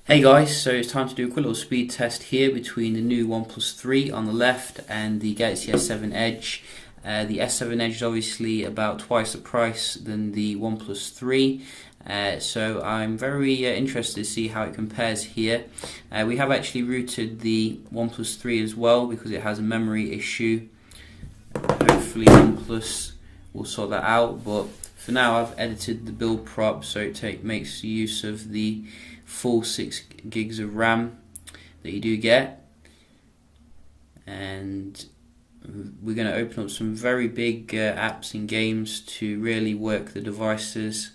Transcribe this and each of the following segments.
Hey guys, so it's time to do a quick little speed test here between the new OnePlus 3 on the left and the Galaxy S7 Edge. The S7 Edge is obviously about twice the price than the OnePlus 3, so I'm very interested to see how it compares here. We have actually routed the OnePlus 3 as well because it has a memory issue. Hopefully OnePlus will sort that out, but for now I've edited the build prop so it makes use of the full 6 gigs of RAM that you do get, and we're going to open up some very big apps and games to really work the devices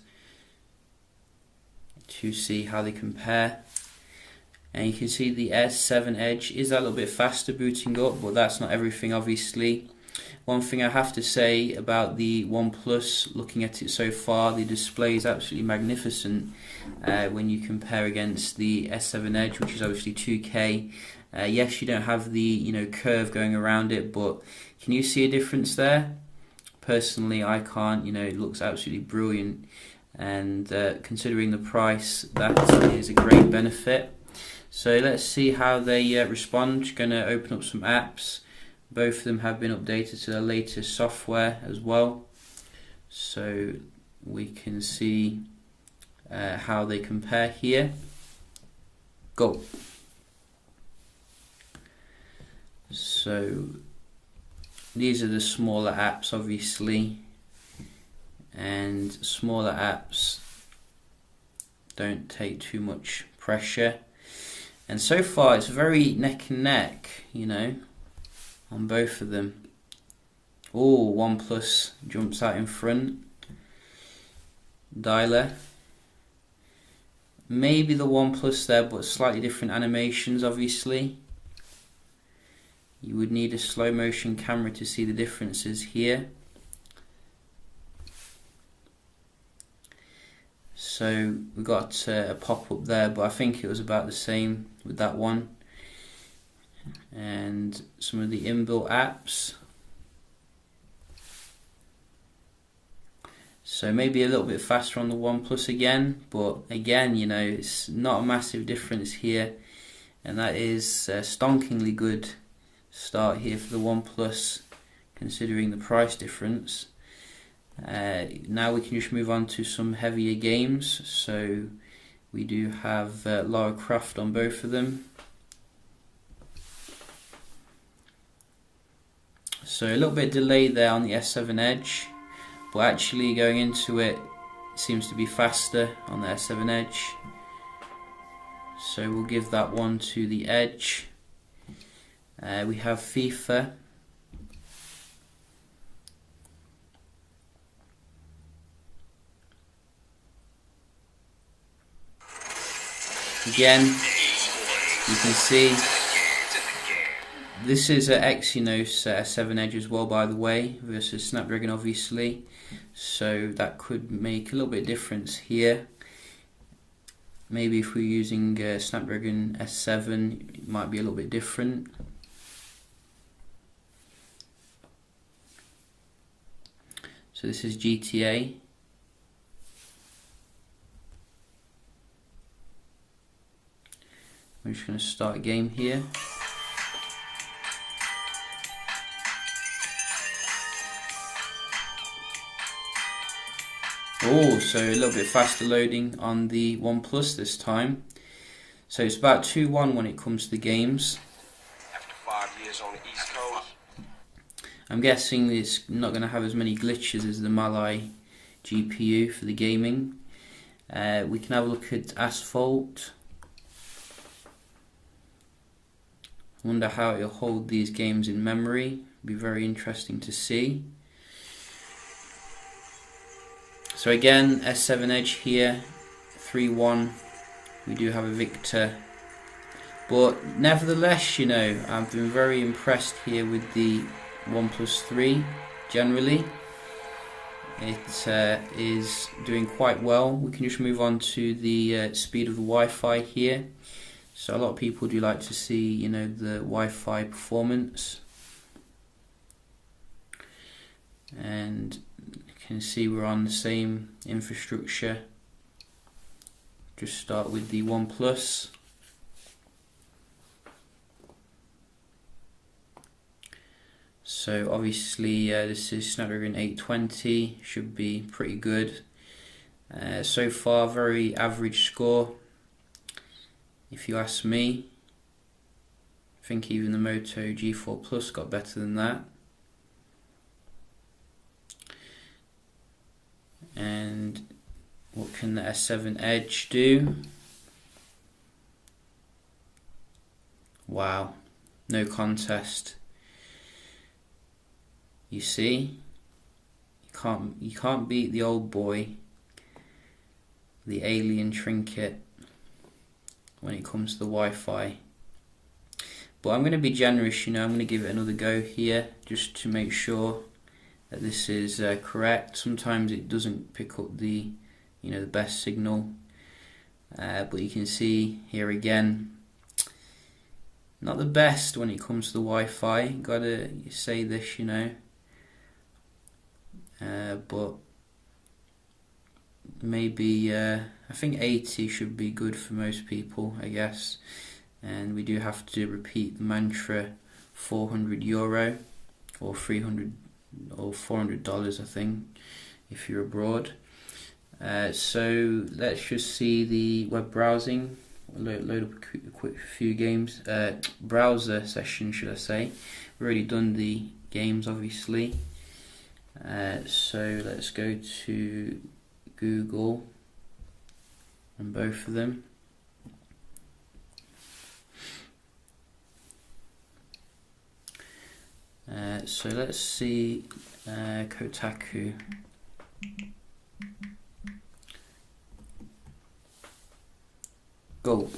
to see how they compare. And you can see the S7 Edge is a little bit faster booting up, but that's not everything obviously. One thing I have to say about the OnePlus, looking at it so far, the display is absolutely magnificent when you compare against the S7 Edge, which is obviously 2K. Yes, you don't have the curve going around it, but can you see a difference there? Personally, I can't. It looks absolutely brilliant, and considering the price, that is a great benefit. So let's see how they respond. Just going to open up some apps. Both of them have been updated to the latest software as well, so we can see how they compare here. Go. So these are the smaller apps obviously, and smaller apps don't take too much pressure, and so far it's very neck and neck, on both of them. Oh, OnePlus jumps out in front. Dialer. Maybe the OnePlus there, but slightly different animations obviously. You would need a slow motion camera to see the differences here. So we got a pop-up there, but I think it was about the same with that one. And some of the inbuilt apps, so maybe a little bit faster on the OnePlus again, but again, it's not a massive difference here, and that is a stonkingly good start here for the OnePlus considering the price difference. Now we can just move on to some heavier games. So we do have Lara Croft on both of them. So a little bit delayed there on the S7 Edge, but actually going into it seems to be faster on the S7 Edge. So we'll give that one to the Edge. We have FIFA. Again, you can see this is an Exynos S7 Edge as well, by the way, versus Snapdragon obviously, so that could make a little bit of difference here. Maybe if we're using Snapdragon S7, it might be a little bit different. So this is GTA. I'm just going to start a game here. Oh, so a little bit faster loading on the OnePlus this time. So it's about 2-1 when it comes to the games. After 5 years on the East Coast. I'm guessing it's not going to have as many glitches as the Mali GPU for the gaming. We can have a look at Asphalt. I wonder how it'll hold these games in memory. It'll be very interesting to see. So again, S7 Edge here, 3-1. We do have a victor. But nevertheless, I've been very impressed here with the OnePlus 3 generally. It is doing quite well. We can just move on to the speed of the Wi-Fi here. So a lot of people do like to see, the Wi-Fi performance. And you can see we're on the same infrastructure. Just start with the OnePlus. So obviously this is Snapdragon 820, should be pretty good. So far, very average score, if you ask me. I think even the Moto G4 Plus got better than that. And what can the S7 Edge do? Wow, no contest. You see, you can't beat the old boy, the alien trinket, when it comes to the Wi-Fi. But I'm going to be generous, I'm going to give it another go here, just to make sure that this is correct. Sometimes it doesn't pick up the, the best signal, but you can see here again, not the best when it comes to the Wi-Fi. Gotta say this, but maybe I think 80 should be good for most people, I guess. And we do have to repeat the mantra, €400 or $300 or $400, I think, if you're abroad. So let's just see the web browsing. Load up a quick few games. Browser session, should I say? We've already done the games, obviously. So let's go to Google on both of them. So let's see Kotaku. Go.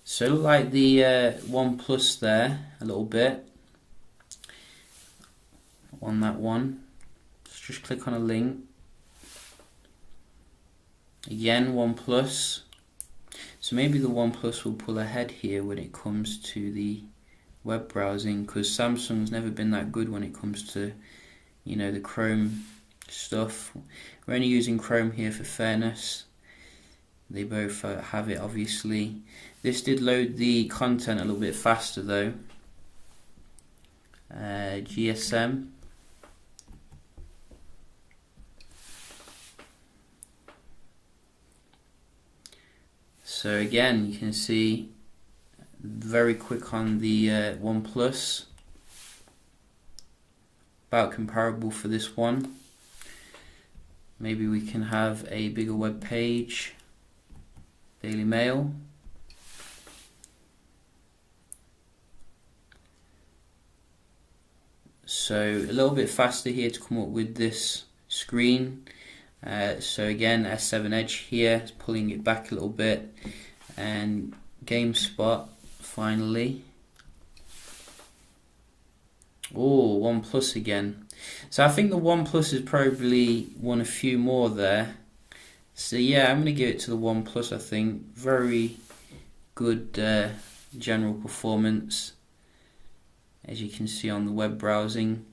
So look like the OnePlus there a little bit on that one. Let's just click on a link. Again, OnePlus. So maybe the OnePlus will pull ahead here when it comes to the web browsing, because Samsung's never been that good when it comes to the Chrome stuff. We're only using Chrome here for fairness. They both have it, obviously. This did load the content a little bit faster though. GSM. So again, you can see very quick on the OnePlus. About comparable for this one. Maybe we can have a bigger web page. Daily Mail. So a little bit faster here to come up with this screen. So again, S7 Edge here is pulling it back a little bit, and GameSpot finally. Oh, OnePlus again. So I think the OnePlus has probably won a few more there. So yeah, I'm going to give it to the OnePlus, I think. Very good general performance, as you can see on the web browsing.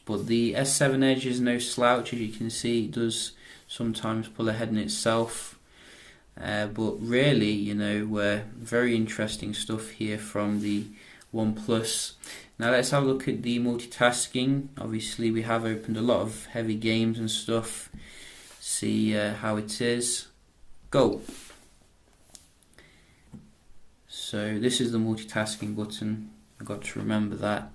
But the S7 Edge is no slouch, as you can see. It does sometimes pull ahead in itself. But really, very interesting stuff here from the OnePlus. Now let's have a look at the multitasking. Obviously we have opened a lot of heavy games and stuff. See how it is. Go. So this is the multitasking button. I've got to remember that.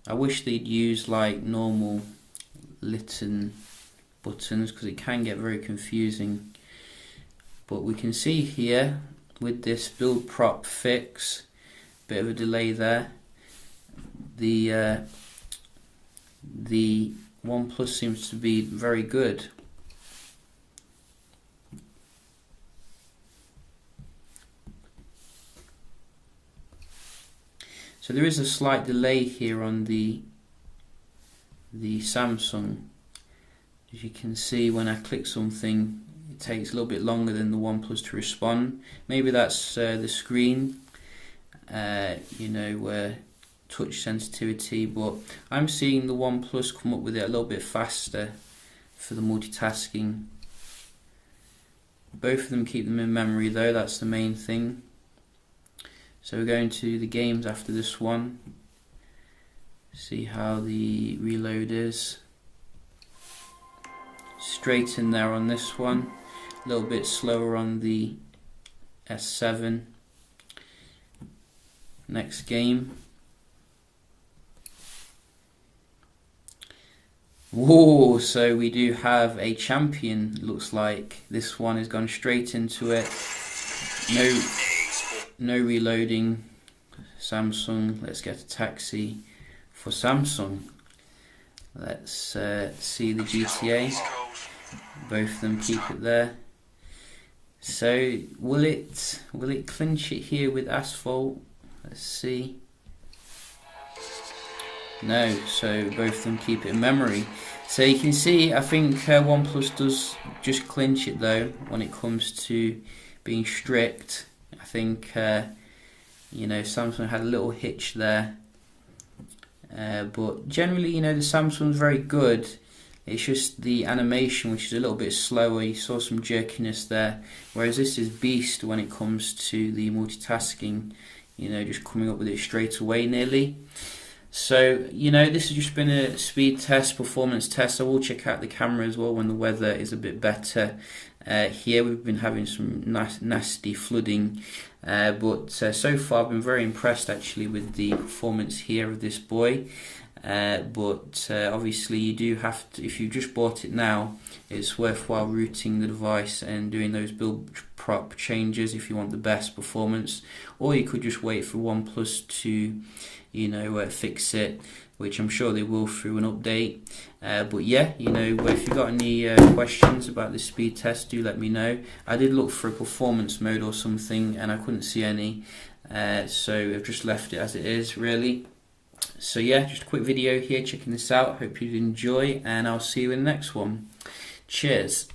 I wish they'd use like normal litten buttons, because it can get very confusing. But we can see here with this build prop fix, bit of a delay there. The OnePlus seems to be very good. So there is a slight delay here on the Samsung. As you can see, when I click something, it takes a little bit longer than the OnePlus to respond. Maybe that's the screen, touch sensitivity, but I'm seeing the OnePlus come up with it a little bit faster for the multitasking. Both of them keep them in memory though, that's the main thing. So we're going to the games after this one. See how the reload is. Straight in there on this one. A little bit slower on the S7. Next game. Whoa, so we do have a champion, looks like. This one has gone straight into it. No reloading. Samsung, let's get a taxi for Samsung. Let's see the GTA. Both of them keep it there. So will it clinch it here with Asphalt? Let's see. No, so both of them keep it in memory. So you can see, I think OnePlus does just clinch it though when it comes to being strict. I think Samsung had a little hitch there, but generally, the Samsung's very good. It's just the animation which is a little bit slower. You saw some jerkiness there, whereas this is beast when it comes to the multitasking. Just coming up with it straight away nearly. So, this has just been a speed test, performance test. I will check out the camera as well when the weather is a bit better. Here we've been having some nasty flooding, but so far I've been very impressed actually with the performance here of this boy. But obviously you do have to, if you just bought it now, it's worthwhile rooting the device and doing those build prop changes if you want the best performance, or you could just wait for OnePlus to fix it, which I'm sure they will through an update. But yeah, if you've got any questions about this speed test, do let me know. I did look for a performance mode or something and I couldn't see any, so I've just left it as it is really. So yeah, just a quick video here checking this out. Hope you did enjoy, and I'll see you in the next one. Cheers.